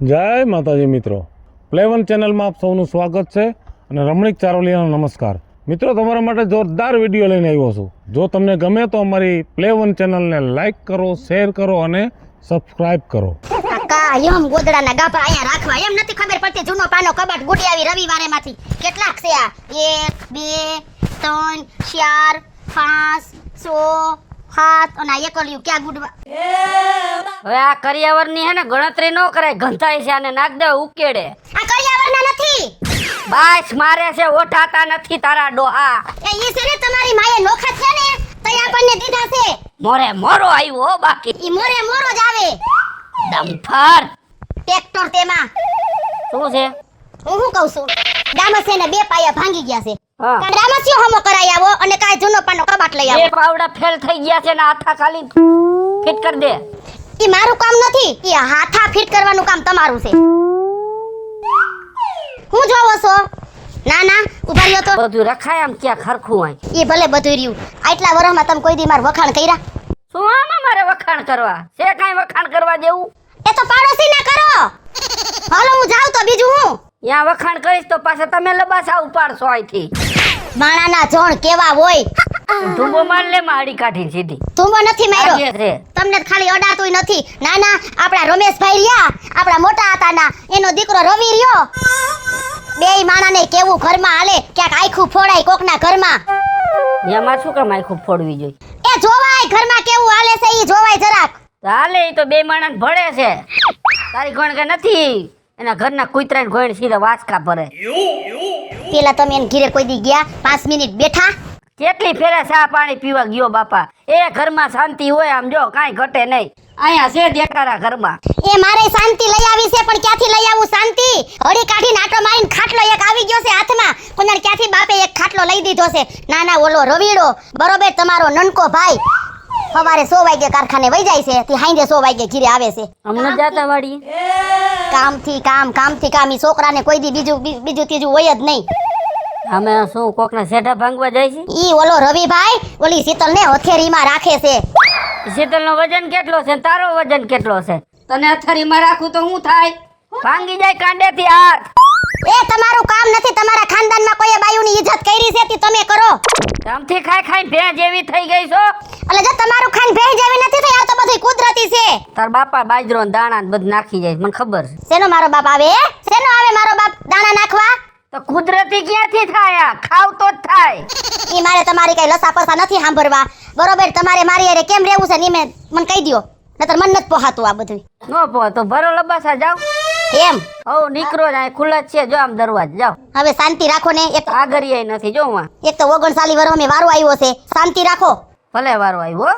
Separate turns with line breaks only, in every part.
જય માતાજી મિત્રો, પ્લે1 ચેનલમાં આપ સૌનું સ્વાગત છે અને રમણીક ચારોલિયાનો નમસ્કાર. મિત્રો, તમારા માટે જોરદાર વિડીયો લઈને આવ્યો છું. જો તમને ગમે તો અમારી પ્લે1 ચેનલને લાઈક કરો, શેર કરો અને સબસ્ક્રાઇબ કરો.
કાયમ ગોદડાના ગાભા અહીંયા રાખવા એમ નથી ખબર પડતી. જૂનો પાનો કબાટ ગુડી આવી રવિવારે માંથી કેટલાક છે આ? 1 2 3 4 5 6 7 અને આ એકલિયું ક્યાં ગુડવા?
હવે આ કરિયાવરની હે ને ગણતરી નો કરાય, ગંધાઈ છે આને નાખ દે ઉકેડે.
આ કરિયાવરના નથી,
બાસ મારે છે, ઓઠાતા નથી તારા ડોહા.
એ ઈ છે ને તમારી માએ નોખા છે ને તઈ આપણને દીધા છે.
મોરે મોરો આવ્યો હો, બાકી
ઈ મોરે મોરો જ આવે.
ડમ્ફર
ટ્રેક્ટર તેમાં
શું છે?
હું શું કહું છું, ડામસ છે ને બે પાયા ભાંગી ગયા છે.
હા,
ડામસિયો હમો કરાઈ આવો અને કાય જૂનો પાનો કબાટ લઈ આવો.
બે પાવડા ફેલ થઈ ગયા છે ને હાથા ખાલી ફિટ કરી દે.
ઈ મારું કામ નથી, ઈ હાથા ફિટ કરવાનું કામ તમારું છે. હું જોવો છો? ના ના ઉભા રહ્યો તો.
બધું રખાય આમ ક્યાં ખરખું હોય.
ઈ ભલે બધું રહ્યું. આટલા વર્ષમાં તમે કોઈ દી માર વખાણ કર્યા?
શું આમાં મારે વખાણ કરવા છે? કાંઈ વખાણ કરવા જેવું?
એ તો પાડોશી ના કરો. હાલો હું જાઉં તો બીજું હું.
ત્યાં વખાણ કરીશ તો પાછા તમે લબાસા ઉપાડશો અહીંથી.
માણાના જોણ કેવા હોય.
ધુંબો માર લે માડી કાઢી સીધી.
ધુંબો નથી માર્યો.
લાગે છે.
તમને તો ખાલી અડાતુંય નથી. ના ના આપણા રમેશભાઈ રહ્યા, આપણા મોટા હતાના, એનો દીકરો રવિ રહ્યો. બેય માણાને કેવું ઘરમાં હાલે, ક્યાંક આખું ફોડાય કોકના ઘરમાં.
એમાં શું કામ આખું ફોડવી જોઈએ?
એ જોવાય ઘરમાં કેવું હાલે છે, ઈ જોવાય જરાક.
હાલે ઈ તો બે માણસ ભળે છે. તારી ગણ કે નથી એના ઘરના કૂતરાને ગોણ સીધા વાસકા ભરે.
પેલા તમે એને ઘીરે કોઈ દી ગયા 5 મિનિટ બેઠા?
કેટલી ફેરે ચા પાણી પીવા ગયો બાપા. એ ઘરમાં શાંતિ હોય, આમ જો કાંઈ ઘટે નહીં. અહીંયા છે દેખારા ઘરમાં.
એ મારે શાંતિ લઈ આવી છે, પણ ક્યાંથી લઈ આવું શાંતિ? હળી કાઢીને આટો મારીને ખાટલો એક આવી ગયો છે હાથમાં. કોનાર ક્યાંથી બાપે એક ખાટલો લઈ દીધો છે? ના ના ઓલો રવીડો બરોબર તમારો નનકો ભાઈ સવારે 100 વાગે કારખાને વઈ જાય છે, તે હાંજે 100 વાગે ઘીરે આવે છે.
અમને જાતા વાળી
કામથી કામ ઈ છોકરાને કોઈ દી બીજું ત્રીજું હોય જ નહીં.
અમે શું કોકના શેઠા ભાંગવા જાય છે?
ઈ ઓલો રવિભાઈ ઓલી શીતલને હથેળીમાં રાખે છે.
શીતલનો વજન કેટલો છે ને તારો વજન કેટલો છે? તને અથારીમાં રાખું તો શું થાય? ભાંગી જાય કાંડેથી હાથ.
એ તમારું કામ નથી. તમારા ખાનદાનમાં કોઈએ બાયુની ઇજ્જત કરી છે તે તમે કરો.
આમથી ખાઈ ભેં જેવી થઈ ગઈ છો.
એટલે જો તમારું ખાઈને ભેજ જેવી નથી થઈ, આ તો બધું કુદરતી છે.
તાર બાપા બાજરો ને દાણા ને બધું નાખી જાય, મને ખબર છે.
શેનો મારો બાપ આવે? શેનો આવે મારો બાપ દાણા નાખવા?
તો કુદરતી ક્યાંથી થાય? આ ખાવ તો જ થાય.
ઈ મારે તમારી કઈ લસા પસા નથી સાંભળવા. બરોબર તમારે મારી હારે કેમ રહેવું છે ને મને કહી દ્યો, નતર મન નથી પોહાતું આ બધું.
નો પો તો ભરો લબાસા જાવ.
એમ
ઓ નીકળો જાય, ખુલ્લા જ છે જો આમ દરવાજ જાવ.
હવે શાંતિ રાખો ને.
આગળિયાય નથી જો માં.
એક તો 39 વર્ષ મે વારો આવ્યો છે. શાંતિ રાખો.
ભલે વારો આવ્યો.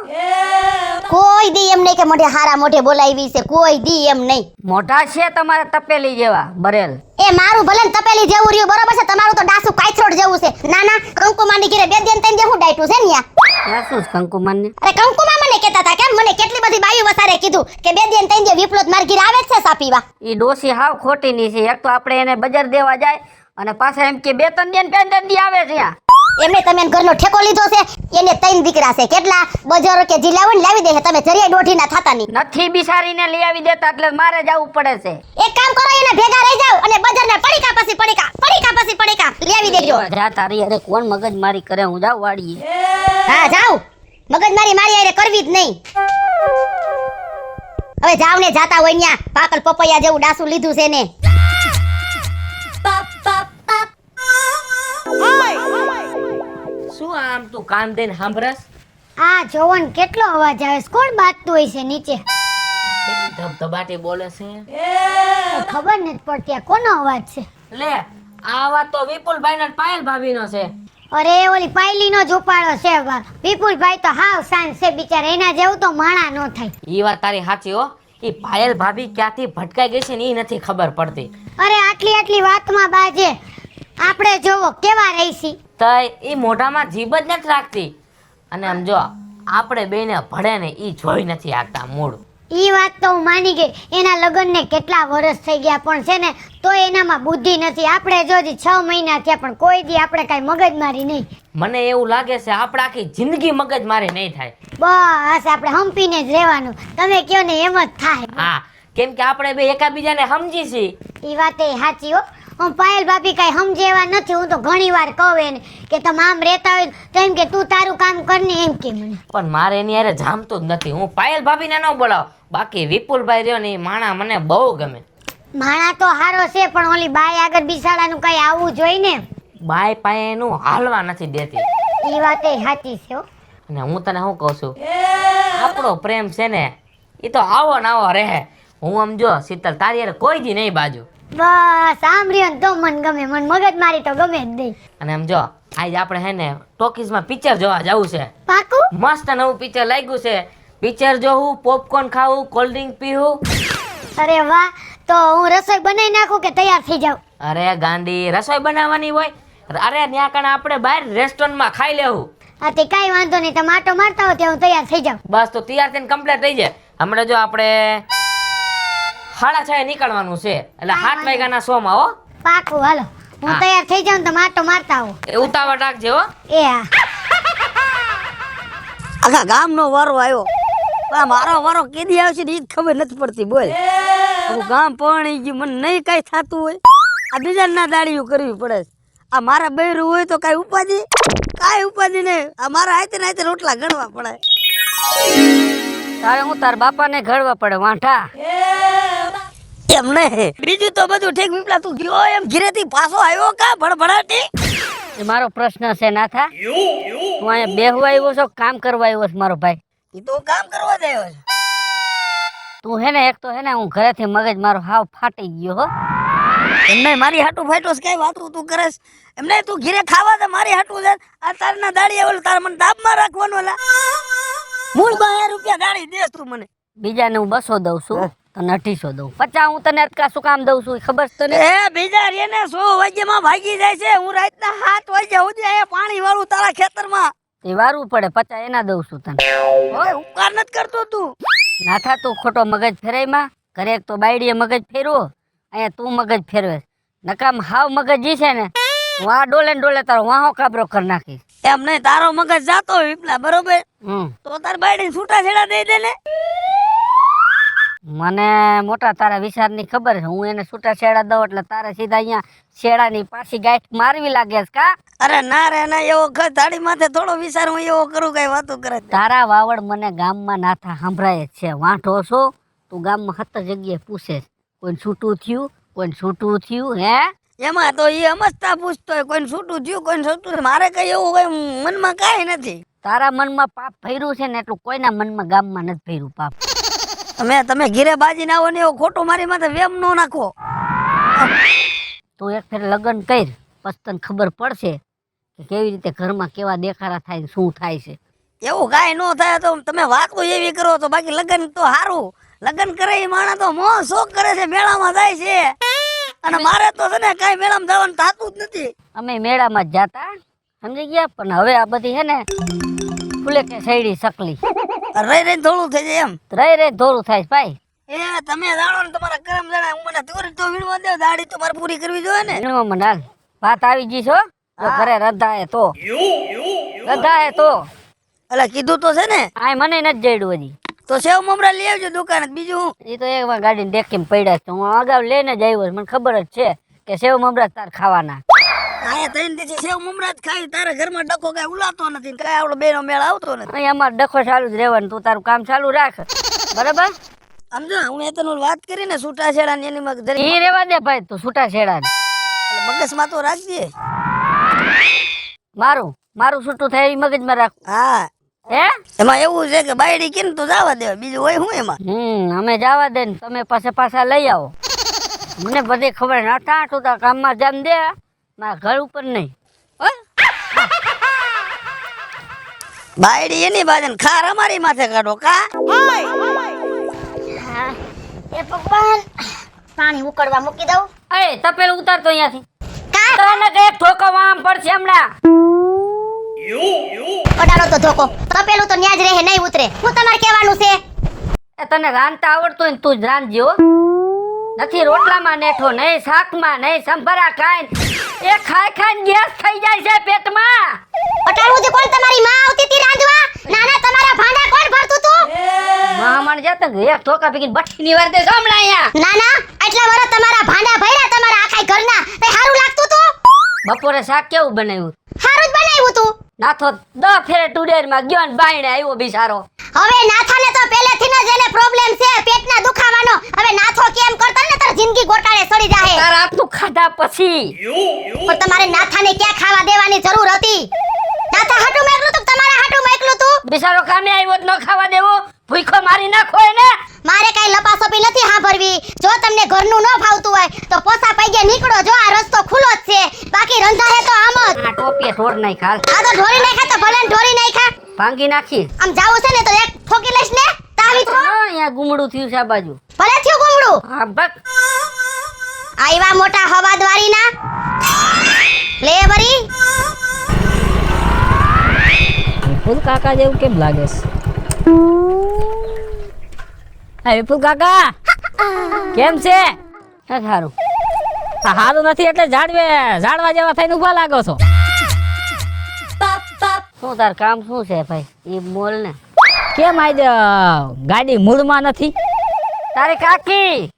કોઈ દી એમ નહીં કે મોઢે હારા મોઢે બોલાવી છે, કોઈ દી એમ નહીં.
મોઢા છે તમારે તપેલી જેવા ભરેલ.
એ મારું ભલે ને તપેલી જેવું રહ્યું બરોબર છે, તમારું તો ડાસુ કાયથરોડ જેવું છે. ના ના કંકુમાની ઘરે બે દિન તઈને હું ડાયટું છે ને ન્યા.
ત્યાં શું કંકુમાન ને?
અરે કંકુમા મને કહેતા હતા કેમ મને કેટલી બધી બાયુ વસારે કીધું કે બે દિન તઈને વિપ્લોત માર ઘરે આવે છે સા પીવા.
ઈ ડોસી હાવ ખોટી ની છે. એક તો આપણે એને બજાર દેવા જાય અને પાછા એમ કે 2-3 દિન 5 દી આવે છે.
એમને તમે ઘરનો ઠેકો લીધો છે. એને 3 દીકરા છે. કેટલા બજારો કે જિલ્લા હોય લાવી દે છે, તમે જરીય દોઢીના થાતા નહીં.
નથી બિસારીને લઈ આવી દેતા એટલે મારે જવું પડે છે.
એક કામ કરો, એને ભેગા રહી જાવ અને બજારના પડીકા પછી પડીકા લેવી દેજો.
જા તારી અરે કોણ મગજ મારી કરે, હું જાવ વાડીએ.
હા જાવ, મગજમારી મારી હારે કરવી જ નહીં. હવે જાવ ને જાતા હોય ન્યા પાકલ પપૈયા જેવું ડાસુ લીધું છે ને.
શું આમ તું કાન દઈને સાંભળસ?
આ જોવન કેટલો અવાજ આવે છે. કોણ બાતતું હોય છે નીચે?
ધબધબાટી બોલે છે.
ખબર નથી પડતી આ કોનો અવાજ છે.
લે આ વાત તો વિપુલભાઈ ને પાયલ ભાભીનો છે.
અરે ઓલી પાયલીનો જ ઉપાડો છે. વિપુલભાઈ તો હાવ શાંત છે બિચારા, એના જેવું તો માણા ન થાય.
ઈ વાત તારી સાચી હો. ઈ પાયલ ભાભી ક્યાંથી ભટકાઈ ગઈ છે ને ઈ નથી ખબર પડતી.
અરે આટલી વાતમાં બાજે આપણે જોવો કેવા રહીશી.
તય ઈ મોઢામાં જીભ જ નથી રાખતી. અને આમ જો આપણે બેને ભળે ને ઈ જોઈ નથી આગતા મૂળ.
ઈ વાત તો હું માની ગઈ. એના લગ્નને કેટલા વર્ષ થઈ ગયા પણ છે ને તો એનામાં બુદ્ધિ નથી. આપણે જો 6 મહિના થયા પણ કોઈ દી આપણે કાંઈ મગજમારી નહીં.
મને એવું લાગે છે આપણે આખી જિંદગી મગજમારી નહીં થાય.
બસ આપણે હંપીને જ રહેવાનું. તમે કયો ને એમ જ થાય.
હા કેમ કે આપણે બે એકાબીજાને સમજી છીએ.
ઈ વાત એ સાચી હો. હું પાયલ ભાભી કઈ સમજે એવા નથી. હું તો ઘણી વાર કહું એને કે તમે આમ રહેતા હોય તો એમ કે તું તારું કામ કરને એમ કે મને.
પણ મારે એની હારે જામતું જ નથી. હું પાયલ ભાભીને ન બોલાવ. બાકી વિપુલભાઈ રહ્યો ને એ માણા મને બહુ ગમે.
માણા તો હારો છે પણ ઓલી બાઈ આગળ બિસાડાનું કઈ આવવું જોઈએ ને.
બાય પાયે એનું હાલવા નથી દેતી.
ઈ વાત એ સાચી છે હો.
અને હું તને શું કહું છું, આપણો પ્રેમ છે ને એ તો આવો ને આવો રહે. હું આમ જો શીતલ તારી હારે કોઈ દી નહીં બાજુ.
બસ સાંભળ્યો ને તો મન ગમે. મને મગજ મારી તો ગમે જ નહીં.
અને આમ જો આજ આપણે હે ને ટોકીઝમાં પિક્ચર જોવા જવું છે.
પાકું?
મસ્ત નવું પિક્ચર લાગ્યું છે. પિક્ચર જોવું, પોપકોર્ન ખાવું, કોલ્ડ ડ્રિંક પીવું.
અરે વાહ. તો હું રસોઈ બનાવી નાખું કે તૈયાર થઈ જાઉં?
અરે ગાંડી, રસોઈ બનાવવાની હોય? અરે ત્યાં કણે આપણે બહાર રેસ્ટોરન્ટમાં ખાઈ લેવું.
હા તે કાંઈ વાંધો નહીં. તમે આટો મારતા હો ત્યાં હું તૈયાર થઈ જાઉં.
બસ તો તૈયાર થઈને કમ્પ્લીટ થઈ જાય. હમણાં જો આપણે 6:30 નીકળવાનું છે એટલે 7 વાગ્યાના શોમાં હો.
પાકું હાલો. હું
હા.
તૈયાર થઈ જાઉં તમે આટો મારતા હો.
એ ઉતાવળ રાખજે હો.
એ હા.
આખા ગામનો વારો આવ્યો. આ મારો વારો કેદી આવશે ને ઈ જ ખબર નથી પડતી. બોલ, આખું ગામ પરણી ગયું, મને નહીં કાંઈ થતું હોય. આ બીજાના દાડીયું કરવી પડે છે. આ મારા બૈરું હોય તો કાંઈ ઉપાધિ? કાંઈ ઉપાધિ નહીં. આ મારા હાથે ને હાથે રોટલા ગણવા પડે.
તારે હું તાર બાપાને ઘડવા પડે વાંઠા.
એમ નહીં, બીજું તો બધું ઠીક. વિપલા તું ગયો એમ ઘરેથી પાછો આવ્યો કા ભડભડાટી?
એ મારો પ્રશ્ન છે નાથા. તું અહીંયા બેહવા આવ્યો છો કામ કરવા આવ્યો છે મારો ભાઈ?
ઈ તો કામ કરવા જ આવ્યો છે.
તું હે ને એક તો હે ને હું ઘરેથી મગજ મારો હાવ ફાટી ગયો હો.
એમ નહીં, મારી હાટું ફાટ્યો છે. કઈ વાતું તું કરે છે? એમ નહીં, તું ઘરે ખાવા દે, મારી હાટું છે. આ તારના દાડી આવેલું તારે મને દાબમાં રાખવાનું. લા મૂળ 12 રૂપિયા દાડી દેસ તું મને.
બીજાને હું 200 દઉં છું તને 250 દઉં. 50 હું તને અટકા શું કામ દઉં છું એ ખબર છે તને?
એ બીજા રે ને 100 વાગ્યામાં ભાગી જાય છે. હું રાતના 7 વાગ્યા સુધી અહીંયા પાણી વાળું તારા ખેતરમાં.
એ વારવું પડે. 50 એના દઉં છું તને.
ઓય ઉપકાર નથી કરતો તું.
નાથા તું ખોટો મગજ ફેરાયમાં. ઘરે એક તો બાયડીએ મગજ ફેરવો, અહીંયા તું મગજ ફેરવે. નકામ હાવ મગજ જી છે ને હું આ ડોલે ને ડોલે તારો વાહો કાબરો કરી નાખીશ.
એમ નહીં, તારો મગજ જાતો હોય વિપલા, બરોબર? તો તાર બાયડીને છૂટા છેડા દઈ દે ને.
મને મોટા તારા વિચારની ખબર છે. હું એને છૂટા છેડા દઉં એટલે તારે સીધા અહીંયા છેડાની પાછી ગાંઠ મારવી લાગે છે કા?
અરે ના રે ના, એવો દાડી માથે થોડો વિચાર હું એવો કરું કઈ વાતો કરે.
તારા વાવડ મને ગામમાં નાથા સંભળાય જ છે. વાંઢો છો તું ગામમાં 7 જગ્યાએ પૂછે છે. કોઈને છૂટું થયું, કોઈને છૂટું થયું. હે
એમાં તો એ સમજતા પૂછતો હોય કોઈને છૂટું થયું, કોઈને છૂટું. મારે કઈ એવું કઈ મનમાં કાંઈ નથી.
તારા મનમાં પાપ ભર્યું છે ને એટલું કોઈના મનમાં ગામમાં નથી ભર્યું પાપ.
તમે ઘીરે બાજી ના આવો ને એવું ખોટું મારી માથે વેમ નો નાખો.
તું એક ફેર લગ્ન કર પછી તને ખબર પડશે કે કેવી રીતે ઘરમાં કેવા દેખાડા થાય ને શું થાય છે.
એવું કાંઈ ન થાય તો તમે વાત તો એવી કરો તો. બાકી લગ્ન તો સારું. લગ્ન કરે એ માણસ તો મોહ શોખ કરે છે, મેળામાં જાય છે. અને મારે તો છે ને કાંઈ મેળામાં જવાનું થતું જ નથી.
અમે મેળામાં જ જાતા સમજી ગયા. પણ હવે આ બધી હે ને ફૂલે કે સૈડી સકલી
રહી રહીને થોડું થઈ જાય એમ.
રહી ધોરું થાય છે ભાઈ.
એ તમે જાણો ને તમારા કરમ જાણે. હું મને દૂર તો વીણવા દે, દાડી તો મારે પૂરી કરવી જોઈએ ને.
એમાં મને વાત આવી ગઈ છો જો ઘરે રંધાય તો રંધાય તો
એટલે કીધું તો છે ને.
આ મને નથી જડ્યું હજી.
તો સેવ મમરા લઈ આવજો દુકાને. બીજું હું
એ તો એક ગાડીને ડેકીમાં પડ્યા છે. હું અગાઉ લઈને જ આવ્યો. મને ખબર જ છે કે સેવ મમરા તાર ખાવાના.
અહીંયા ત્રણ દિવસે સેવ મમરા જ ખાઈ. તારા ઘરમાં ડખો કઈ ઉલાતો નથી, કઈ આપણો બેનો મેળ આવતો નથી.
અહીં અમારે ડખો ચાલુ જ રહેવાનું. તું તારું કામ ચાલુ રાખ બરાબર.
સમજો, હું એ તને વાત કરી ને છૂટા છેડા ની, એની મગ ધરી
એ રેવા દે ભાઈ. તું છૂટા છેડા
મગજમાં તો રાખજે.
મારું છૂટું થાય એ મગજમાં રાખ.
હા,
હે
એમાં એવું છે કે બાયડી કે તો જવા દેવાય, બીજું હોય શું એમાં.
અમે જવા દે ને તમે પાછા લઈ આવો. મને બધી ખબર ને. 8 તો કામમાં જામ દે મારા ઘર ઉપર નહીં.
બાયડી એની બાજુ ને ખાર અમારી માથે કાઢો કા.
એ ભગવાન પાણી ઉકળવા મૂકી દઉં.
અરે તપેલું ઉતારતો અહીંયાથી.
કા
તને કઈ ઠોકો આમ પડશે હમણાં.
અડાડો તો ધોકો. તપેલું તો ન્યા જ રહે, નહીં ઉતરે. હું તમારે કહેવાનું છે?
એ તને રાંધતા આવડતું હોય ને તું જ રાંધજો. નથી રોટલામાં નેઠો, નહીં શાકમાં, નહીં સંભારા ખાઈને. એ ખાઈને ગેસ થઈ જાય છે પેટમાં.
અટાણું જ કોણ તમારી માં આવતી હતી રાંધવા? નાના તમારા ભાંડા કોણ ભરતું તું?
મહામણ જતે એક ધોકા પીકીને બઠ્ઠીની વાર દે સાંભળા અહીંયા.
ના ના આટલા વર્ષ તમારા ભાંડા ભર્યા તમારા આખાય ઘરના તે હારું લાગતું તું
બપોરે શાક કેવું બનાવ્યું?
હારું જ બનાવ્યું તું
નાથો 10 ફેરે ટુડેરમાં ગયો ને બાયણે આવ્યો બિચારો.
હવે નાથાને તો પહેલેથી જ એને પ્રોબ્લેમ છે પેટના દુખાવાનો હવે નાથો કેમ કરતો ને તાર જિંદગી ગોટાળે સડી જાહે
તારા હાથનું ખાધા પછી
પણ તમારે નાથાને ક્યાં ખાવા દેવાની જરૂર હતી નાથા હાટુ મેકલું તું તમારા હાટુ મેકલું તું
બિચારો કામે આવ્યો તો ન ખાવા દેવો, ભૂખો મારી નાખો એને.
મારે કઈ લપાસપી નથી સાંભળવી જો તમને ઘરનું ન ભાવતું હોય તો પોસા પૈગે નીકળો જો આ રસ્તો ખુલ્લો જ છે બાકી રંધાહે તો આમ જ
આ ટોપીએ ઢોર નાખ હાલ.
આ તો ઢોરી નાખ્યા તો ભલે ને ઢોરી નાખ્યા
ભાંગી નાખી.
આમ જાવું છે ને તો એક ઠોકી લઈશ ને તાવી તો
અહીંયા ગુમડું થયું છે આ બાજુ.
ભલે થયું ગુમડું
હા બક.
આયવા મોટા હવાદવારી ના લે વરી
વિપુલ કાકા જેવું કેમ લાગે છે? હા વિપુલ કાકા કેમ છે?
સારું.
આ હારું નથી એટલે ઝાડવા જેવા થઈને ઊભા લાગો છો.
શું તાર કામ શું છે ભાઈ? એ બોલ ને.
કેમ આજ ગાડી મૂળમાં નથી?
તારી કાકી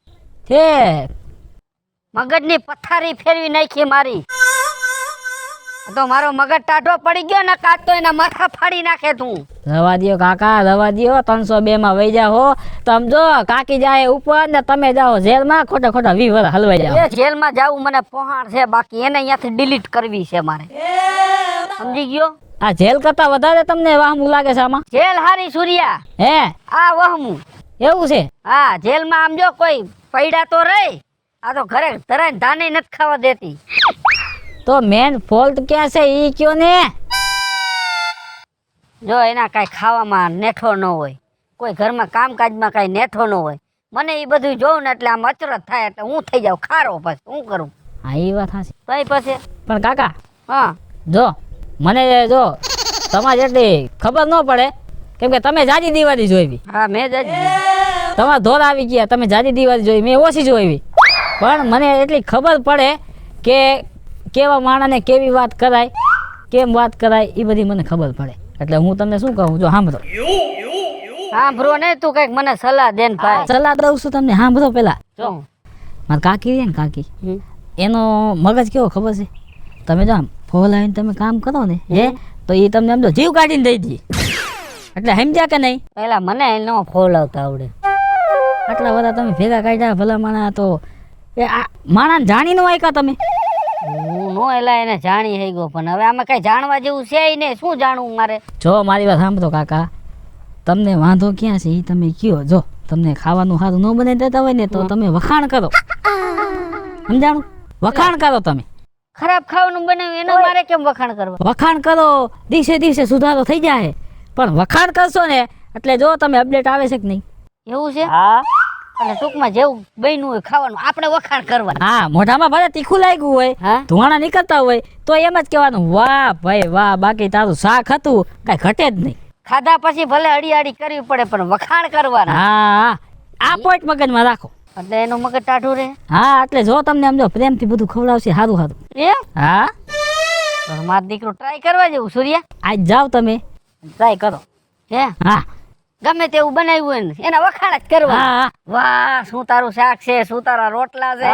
છે
મગજની પથારી ફેરવી નાખી મારી. તો મારો મગજ ટાઢો પડી ગયો ને કાચ તો એના માથા ફાડી નાખે તું.
રવા દ્યો કાકા રવા દ્યો 302 માં વહી જાઓ સમજો કાકી જાય ઉપર ને તમે જાઓ જેલમાં ખોટા 20 વર્ષ હલવાઈ જાઓ.
એ જેલમાં જાવું મને પહોંચ છે બાકી એને અહીંયાથી ડિલીટ કરવી છે મારે. સમજી ગયો?
આ જેલ કરતા વધારે તમને વાહમું લાગે છે આમાં?
જેલ હારી સૂર્યા
હે
આ વહમું.
એવું છે?
હા જેલમાં આમ જો કોઈ પૈડા તો રહી આ તો ઘરે ધરાઈને ધાને નથી ખાવા દેતી.
તો મેન ફોલ્ટ ક્યાં છે ઈ કયો ને.
જો એના કાંઈ ખાવામાં નેઠો ન હોય, કોઈ ઘરમાં કામકાજમાં કાંઈ નેઠો ન હોય. મને એ બધું જોઉં ને એટલે આમ અચરજ થાય એટલે હું થઈ જાઉં ખારો પછી શું કરું?
હા એ વાત હાચી.
તઈ પછી
પણ કાકા
હા
જો મને જો તમારે એટલી ખબર ન પડે કેમ કે તમે જાજી દિવાળી જોઈ,
હા મેં જ
તમારા ધોર આવી ગયા, તમે જાજી દિવાળી જોઈ, મેં ઓછી જોઈ. પણ મને એટલી ખબર પડે કે કેવા માણસને કેવી વાત કરાય કેમ વાત કરાય એ બધી મને ખબર પડે એટલે હું તમને શું કહું જો સાંભળો.
સાંભળો ને તું કઈક મને સલાહ દે ને ભાઈ.
સલાહ દઉં છું તમને સાંભળો પેલા.
જો
મારા કાકી છે ને કાકી
હમ.
એનો મગજ કેવો ખબર છે તમે જો આમ ફોલ આવીને તમે કામ કરો ને હે તો એ તમને આમ તો જીવ કાઢીને દઈ દે એટલે સમજ્યા કે નહીં?
પેલા મને એનો ફોલાવતા આવડે.
આટલા બધા તમે ભેગા કાઢ્યા ભલા માણા તો એ આ માણાને જાણી ન વાયકા તમે.
હું નો એલા એને જાણી થઈ ગયો પણ હવે આમાં કઈ જાણવા જેવું છે ને શું જાણવું મારે?
જો મારી વાત સાંભળો કાકા તમને વાંધો ક્યાં છે એ તમે કયો. જો તમને ખાવાનું સારું ન બનાવી દેતા હોય ને તો તમે વખાણ કરો સમજાણું વખાણ કરો તમે.
ખરાબ ખાવાનું બનાવ્યું એનો મારે કેમ વખાણ કરવા?
વખાણ કરો દિવસે દિવસે સુધારો થઈ જાય પણ વખાણ કરશો ને એટલે જો તમે અપડેટ આવે છે કે નહીં.
એવું છે?
હા
એટલે ટૂંકમાં જેવું બન્યું હોય ખાવાનું આપણે વખાણ કરવા.
હા મોઢામાં ભલે તીખું લાગ્યું હોય
હા
ધુવાણા નીકળતા હોય તો એમ જ કહેવાનું વાહ ભાઈ વાહ બાકી તારું શાક હતું કાંઈ ઘટે જ નહીં.
ખાધા પછી ભલે અડી કરવી પડે પણ વખાણ કરવાના.
હા આ પોઈન્ટ મગજમાં રાખો
એટલે એનું મગજ ટાઢું રહે.
હા એટલે જો તમને આમ જો પ્રેમથી બધું ખવડાવશે સારું સારું.
એ
હા
તો મારો દીકરો ટ્રાય કરવા જેવું સૂર્યા.
આજ જાઓ તમે
ટ્રાય કરો. હે
હા
ગમે તેવું બનાવ્યું હોય ને એના વખાણ જ કરવા.
હા
વાહ શું તારું શાક છે, શું તારા રોટલા છે.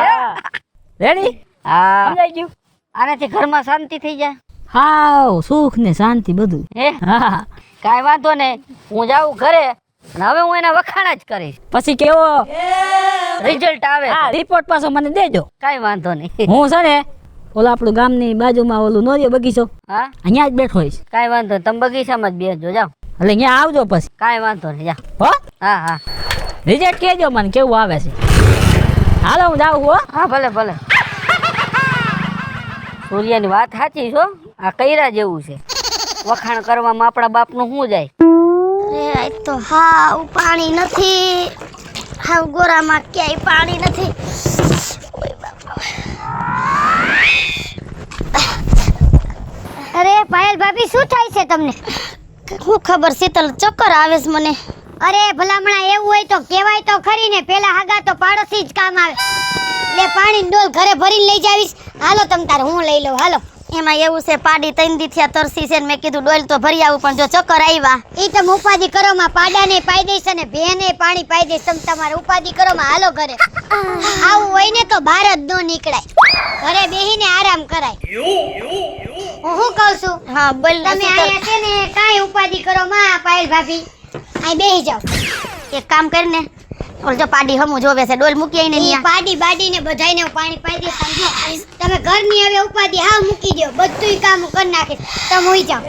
રેડી
હા
સમજાઈ ગયું.
આનાથી ઘરમાં શાંતિ થઈ જાય.
હાવ સુખ ને શાંતિ બધું.
હે
હા
કાંઈ વાંધો નહીં હું જાઉં ઘરે અને હવે હું એના વખાણ જ કરીશ.
પછી કેવો
રિઝલ્ટ આવે
હા રિપોર્ટ પાછો મને દેજો.
કાંઈ વાંધો નહીં.
હું છે ને ઓલા આપણું ગામની બાજુમાં ઓલું નોરિયો બગીચો
હા
અહીંયા જ બેઠો હોઈશ
કાંઈ વાંધો નહીં. તમે બગીચામાં જ બેસજો જાઓ.
એટલે અહીંયા આવજો પછી
કાંઈ વાંધો નહીં જાઓ.
હો
હા હા
રિઝલ્ટ કહેજો મને કેવું આવે છે. હાલો હું જાઉં હો.
હા ભલે ભલે. સૂર્યની વાત સાચી છો આ કૈરા જેવું છે. વખાણ કરવામાં આપણા બાપનું શું જાય?
અરે આજ તો હાવ પાણી નથી હાવ ગોરામાં ક્યાંય પાણી નથી. ઓય બાપા. અરે પાયલ ભાભી શું થાય છે તમને? શું ખબર શીતલ ચક્કર આવે છે મને. અરે ભલામણા એવું હોય તો કહેવાય તો ખરી ને પેલા હાગા તો પાડોશી જ કામ આવે. લે પાણી ડોલ ઘરે ભરીને લઈ જાવીશ. હાલો તમ તારે હું લઈ લઉં હાલો એમાં એવું છે પાડી 3 દી થયા તરસી છે ને મેં કીધું ડોલ તો ભરી આવું પણ જો ચક્કર આવ્યા ઈ તમે ઉપાધિ કરો માં પાડાને પાઈ દઈશ અને ભેને પાણી પાઈ દઈશ તમે તમારે ઉપાધિ કરો માં હાલો ઘરે આવું હોય ને તો બહાર જ નો નીકળાય ઘરે બેહીને આરામ કરાય હું શું કહું છું હા બોલ તમે આયા છે ને કાઈ ઉપાધિ કરો માં પાયલ ભાભી આઈ બેહી જાવ એક કામ કરીને ઓલ જો પાડી હમું જોવે છે ડોલ મૂકી આઈને ઈ પાડી બાડીને બધાયને હું પાણી પાઈ દઈશ સમજો તમે ઘરની હવે ઉપાધિ હાવ મૂકી દો બધુંય કામ હું કરી નાખીશ તમે હોઈ જાવ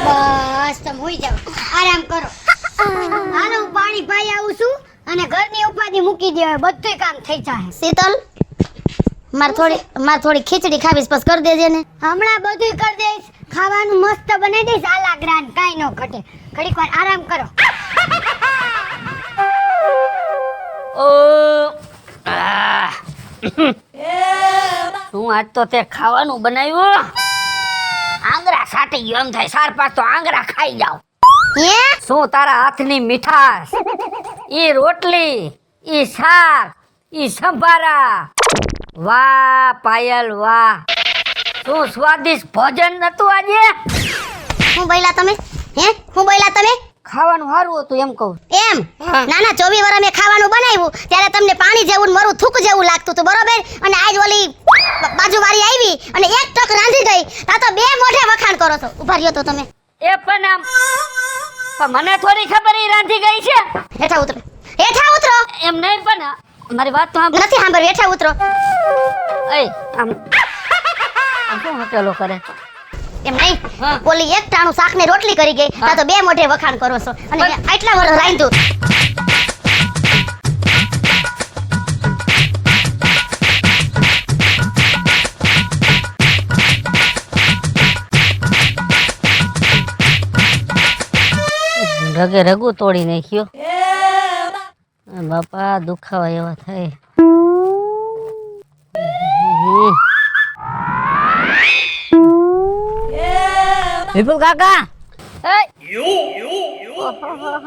બસ તમે હોઈ જાવ આરામ કરો હાલો હું પાણી પાઈ આવું છું અને ઘરની ઉપાધિ મૂકી દો બધુંય કામ થઈ જાય શીતલ માર થોડી ખીચડી ખાવીશ બસ કરી દેજે ને હમણાં બધુંય કરી દઈશ ખાવાનું મસ્ત બનાવી દઈશ આલા ગ્રાન કાઈ ન ઘટે ઘડીક વાર આરામ કરો
શું આજ તો તે ખાવાનું બનાવ્યું આંગરા સાટી ગયો એમ થાય 4-5 તો આંગરા ખાઈ જાવ
હે
શું તારા હાથની મીઠાશ ઈ રોટલી ઈ શાક ઈ સંભારા વાહ પાયલ વાહ શું સ્વાદિષ્ટ ભોજન નતું આજે
હું બોલ્યા તમે
ખાવાનું સારું હતું એમ કહું
એમ નાના 24 વર્ષ મેં ખાવાનું બનાવ્યું ત્યારે તમને પાણી જેવું ને મરું થૂક જેવું લાગતું હતું બરોબર અને આજ ઓલી બાજુવાળી આવી અને એક ટક રાંધી ગઈ તા તો બે મોઢે વખાણ કરો છો ઉભા રહ્યો તો તમે
એ પણ આમ પણ મને થોડી ખબર ઈ રાંધી ગઈ છે
હેઠા ઉતરો
એમ નહીં પણ મારી વાત તો
નથી સાંભળવી હેઠા ઉતરો
આમ શું હટેલો કરે
એમ નહીં ઓલી એક ટાણું શાક ને રોટલી કરી ગઈ તા તો બે મોઢે વખાણ કરો છો અને આટલા વર્ષ રાંધ્યું
રગે રગુ તોડી નાખ્યો બાપા દુખાવા એવા થાય
વિપુલ કાકા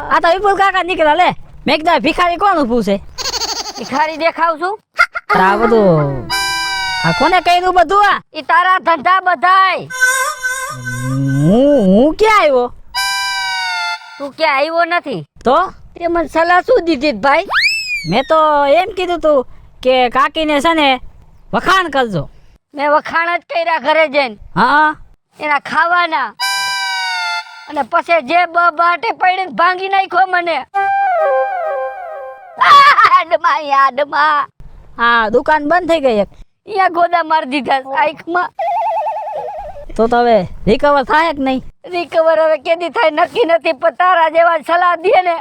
આ તો વિપુલ કાકા નીકળ્યા લે મેં કીધું ભિખારી કોણ ઊભું છે
ભિખારી દેખાવ છું
આ બધું આ કોને કર્યું બધું આ
ઈ તારા ધંધા બધાય
હું ક્યાં આવ્યો
તું ક્યાં આવ્યો નથી
તો
તે મને સલાહ શું દીધી ભાઈ
મેં તો એમ કીધું તું કે કાકીને છે ને વખાણ કરજો
મેં વખાણ જ કર્યા ઘરે જઈને
હા
એના ખાવાના અને પછી જે બાટે પડીને ભાંગી નાખ્યો મને આડમાં
હા દુકાન બંધ થઈ ગઈ એક
અહીંયા ગોદા મારી દીધા આંખમાં
તો હવે રિકવર થાય કે નહીં
રિકવર હવે કેદી થાય નક્કી નથી પણ તારા જેવા સલાહ દે ને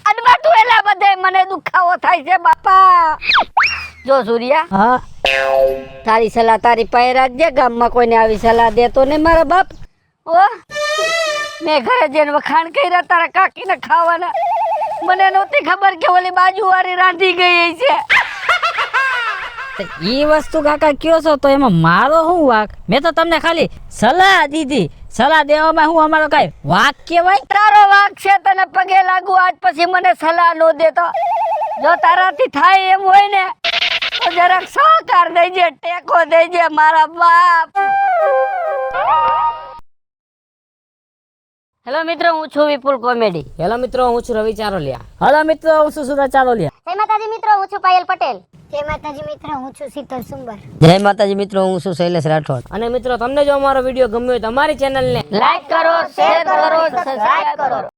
અડમાં તું એલા બધે મને દુખાવો થાય છે બાપા જો સૂર્યા
હા
તારી સલાહ તારી પાસે રાખજે ગામમાં કોઈને આવી સલાહ દેતો ને મારા બાપ ઓ મેં ઘરે જઈને વખાણ કર્યા તારા કાકીને ખાવાના મને નહોતી ખબર કે ઓલી બાજુવાળી રાંધી ગઈ છે
ઈ વસ્તુ કાકા કયો છો તો એમાં મારો શું વાક મેં તો તમને ખાલી સલાહ દીધી સલાહ દેવામાં હું અમારો કઈ વાક કહેવાય
તારો વાક છે તને પગે લાગુ આજ પછી મને સલાહ નો દેતો જો તારાથી થાય એમ હોય ને તો જરાક સહકાર દેજે ટેકો દેજે મારા બાપ હેલો મિત્રો હું છું વિપુલ કોમેડી
હેલો મિત્રો હું છું રવિ ચારોલિયા
હલો મિત્રો હું છું સુરત ચારોલિયા
જય માતાજી મિત્રો હું છું પાયલ પટેલ જય માતાજી મિત્રો હું છું શીતલ સુંબર
જય માતાજી મિત્રો હું છું શૈલેષ રાઠોડ
અને મિત્રો તમને જો અમારો વિડીયો ગમ્યો હોય તો અમારી ચેનલને
લાઈક કરો શેર કરો સબસ્ક્રાઇબ કરો